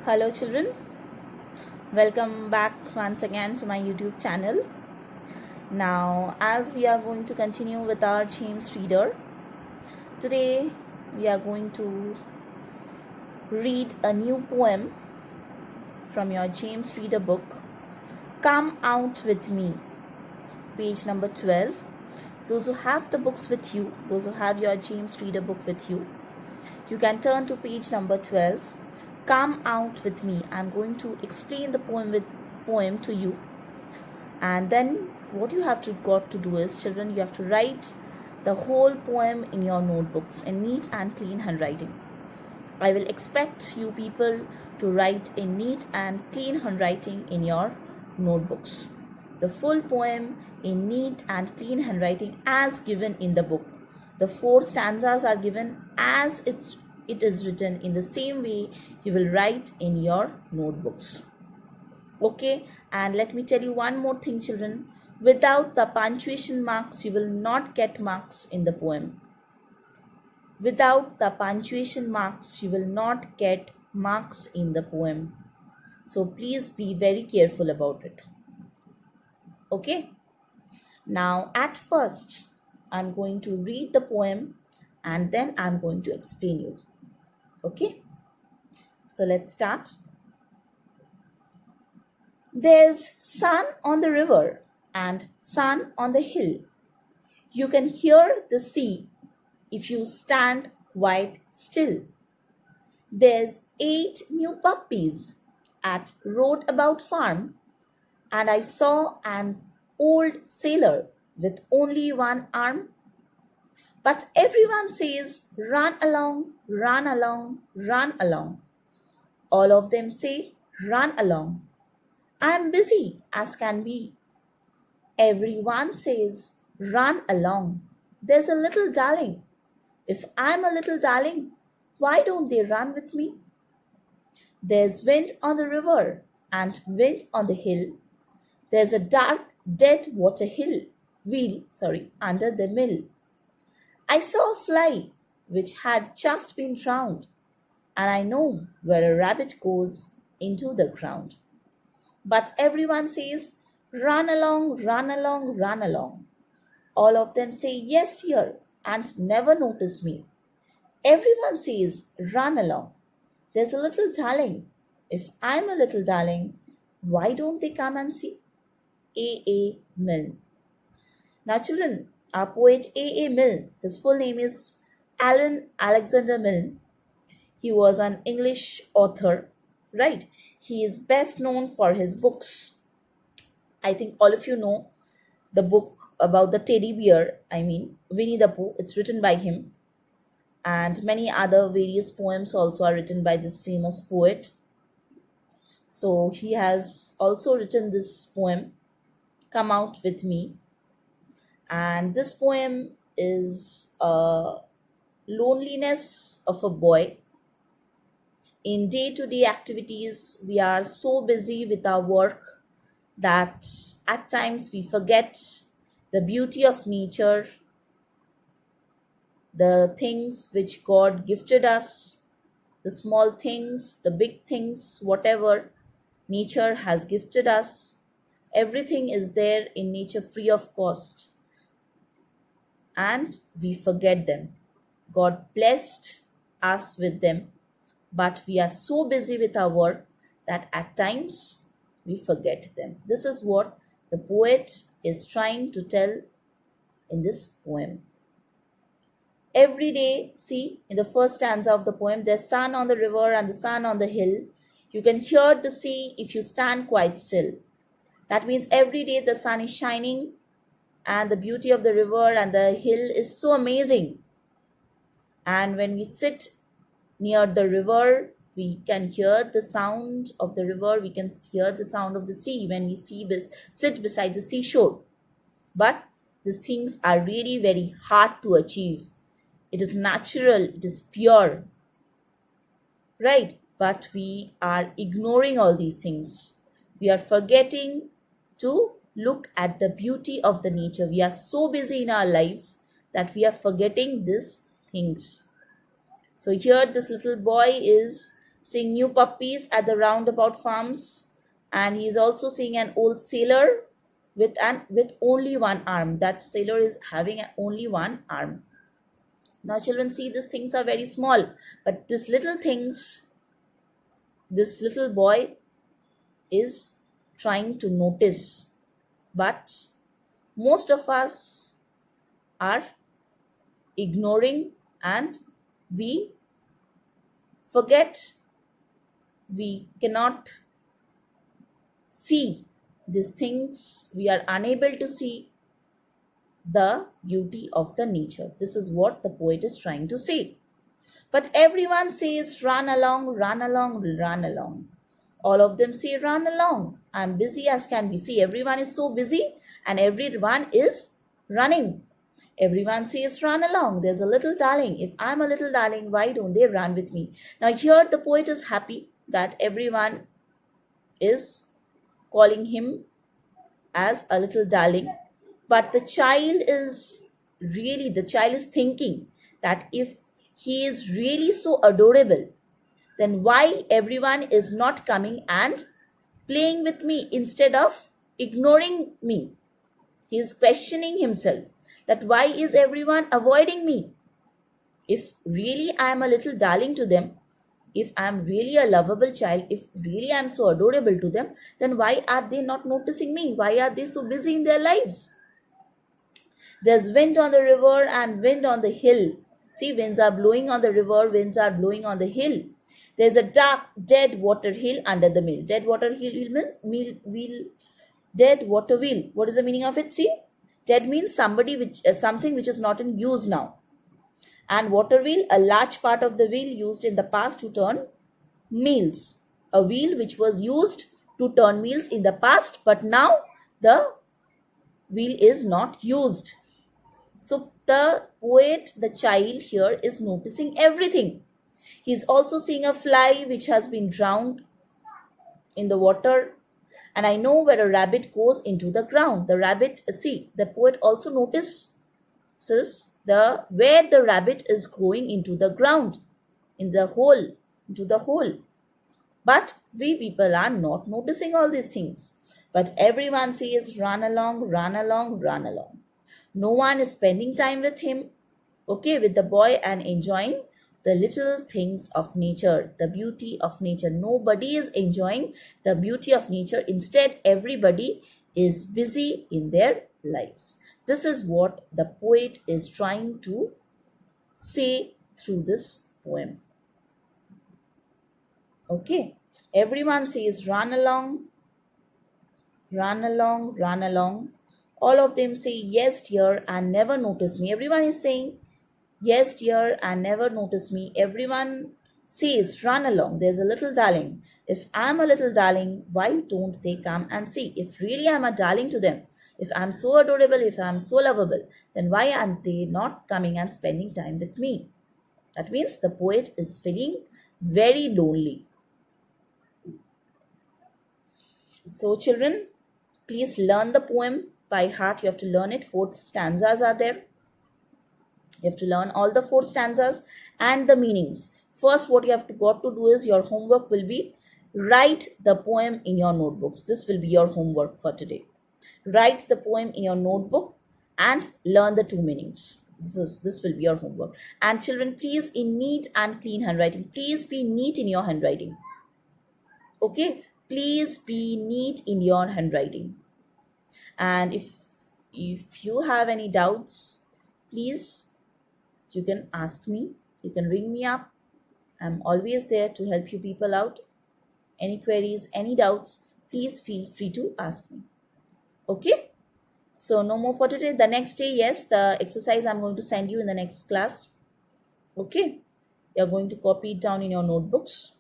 Hello children, welcome back once again to my YouTube channel. Now as we are going to continue with our James Reader, today we are going to read a new poem from your James Reader book, Come Out With Me, page number 12. Those who have the books with you, those who have your James Reader book with you, you can turn to page number 12. Come out with me. I'm going to explain the poem to you, and then what you have got to do is, children, you have to write the whole poem in your notebooks in neat and clean handwriting. I will expect you people to write in neat and clean handwriting in your notebooks. The full poem in neat and clean handwriting as given in the book. The 4 stanzas are given as it is written. In the same way you will write in your notebooks. Okay, and let me tell you one more thing, children. Without the punctuation marks, you will not get marks in the poem. Without the punctuation marks, you will not get marks in the poem. So please be very careful about it. Okay, now at first I'm going to read the poem and then I'm going to explain you. Okay, so let's start. There's sun on the river and sun on the hill. You can hear the sea if you stand quite still. There's 8 new puppies at Roadabout Farm, and I saw an old sailor with only one arm. But everyone says, run along, run along, run along. All of them say, run along. I am busy as can be. Everyone says, run along. There's a little darling. If I'm a little darling, why don't they run with me? There's wind on the river and wind on the hill. There's a dark, dead water wheel under the mill. I saw a fly which had just been drowned, and I know where a rabbit goes into the ground. But everyone says, run along, run along, run along. All of them say, yes, dear, and never notice me. Everyone says, run along. There's a little darling. If I'm a little darling, why don't they come and see? A. Milne. Now, children, our poet A. Milne, his full name is Alan Alexander Milne. He was an English author, right? He is best known for his books. I think all of you know the book about the teddy bear, Winnie the Pooh. It's written by him. And many other various poems also are written by this famous poet. So he has also written this poem, Come Out With Me. And this poem is a loneliness of a boy. In day-to-day activities, we are so busy with our work that at times we forget the beauty of nature, the things which God gifted us, the small things, the big things, whatever nature has gifted us. Everything is there in nature free of cost. And we forget them. God blessed us with them, but we are so busy with our work that at times we forget them. This is what the poet is trying to tell in this poem. Every day, see, in the first stanza of the poem, there's sun on the river and the sun on the hill. You can hear the sea if you stand quite still. That means every day the sun is shining and the beauty of the river and the hill is so amazing. And when we sit near the river, we can hear the sound of the river, we can hear the sound of the sea when we sit beside the seashore. But these things are really very hard to achieve. It is natural, it is pure, right? But we are ignoring all these things. We are forgetting to look at the beauty of the nature. We are so busy in our lives that we are forgetting these things. So here this little boy is seeing new puppies at the roundabout farms, and he's also seeing an old sailor with only one arm. That sailor is having only one arm. Now children, see, these things are very small, but these little things, this little boy is trying to notice, but most of us are ignoring, and we forget, we cannot see these things, we are unable to see the beauty of the nature. This is what the poet is trying to say. But everyone says, run along, run along, run along. All of them say, run along. I'm busy as can be. See, everyone is so busy and everyone is running. Everyone says, run along. There's a little darling. If I'm a little darling, why don't they run with me? Now, here the poet is happy that everyone is calling him as a little darling. But the child is thinking that if he is really so adorable, then why everyone is not coming and playing with me instead of ignoring me? He is questioning himself that why is everyone avoiding me? If really I am a little darling to them, if I am really a lovable child, if really I am so adorable to them, then why are they not noticing me? Why are they so busy in their lives? There's wind on the river and wind on the hill. See, winds are blowing on the river, winds are blowing on the hill. There's a dark, dead water hill under the mill. Dead water hill means wheel, dead water wheel. What is the meaning of it? See, dead means something which is not in use now. And water wheel, a large part of the wheel used in the past to turn meals. A wheel which was used to turn meals in the past, but now the wheel is not used. So the poet, the child here, is noticing everything. He's also seeing a fly which has been drowned in the water. And I know where a rabbit goes into the ground. The rabbit, see, the poet also notices where the rabbit is going into the ground, into the hole. But we people are not noticing all these things. But everyone says, run along, run along, run along. No one is spending time with him, with the boy, and enjoying the little things of nature, the beauty of nature. Nobody is enjoying the beauty of nature. Instead, everybody is busy in their lives. This is what the poet is trying to say through this poem. Everyone says, run along, run along, run along. All of them say, yes, dear, and never notice me. Everyone is saying, yes, dear, and never notice me. Everyone says, run along. There's a little darling. If I'm a little darling, why don't they come and see? If really I'm a darling to them, if I'm so adorable, if I'm so lovable, then why aren't they not coming and spending time with me? That means the poet is feeling very lonely. So children, please learn the poem by heart. You have to learn it. 4 stanzas are there. You have to learn all the 4 stanzas and the meanings. First, what you have got to do is, your homework will be write the poem in your notebooks. This will be your homework for today. Write the poem in your notebook and learn the 2 meanings. This will be your homework. And children, please, in neat and clean handwriting. Please be neat in your handwriting. Okay? Please be neat in your handwriting. And if you have any doubts, please, you can ask me. You can ring me up. I'm always there to help you people out. Any queries, any doubts, please feel free to ask me. Okay? So no more for today. The next day, yes, the exercise I'm going to send you in the next class. Okay? You're going to copy it down in your notebooks.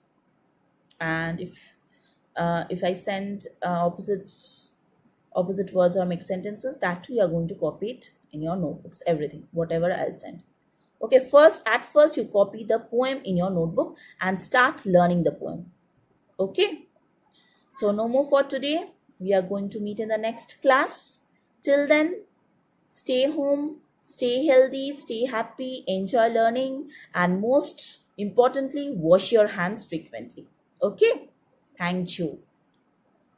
And if I send opposite words or mixed sentences, that too you're going to copy it in your notebooks. Everything, whatever I'll send. Okay, at first you copy the poem in your notebook and start learning the poem. Okay? So no more for today. We are going to meet in the next class. Till then, stay home, stay healthy, stay happy, enjoy learning, and most Importantly, wash your hands frequently. Okay? Thank you.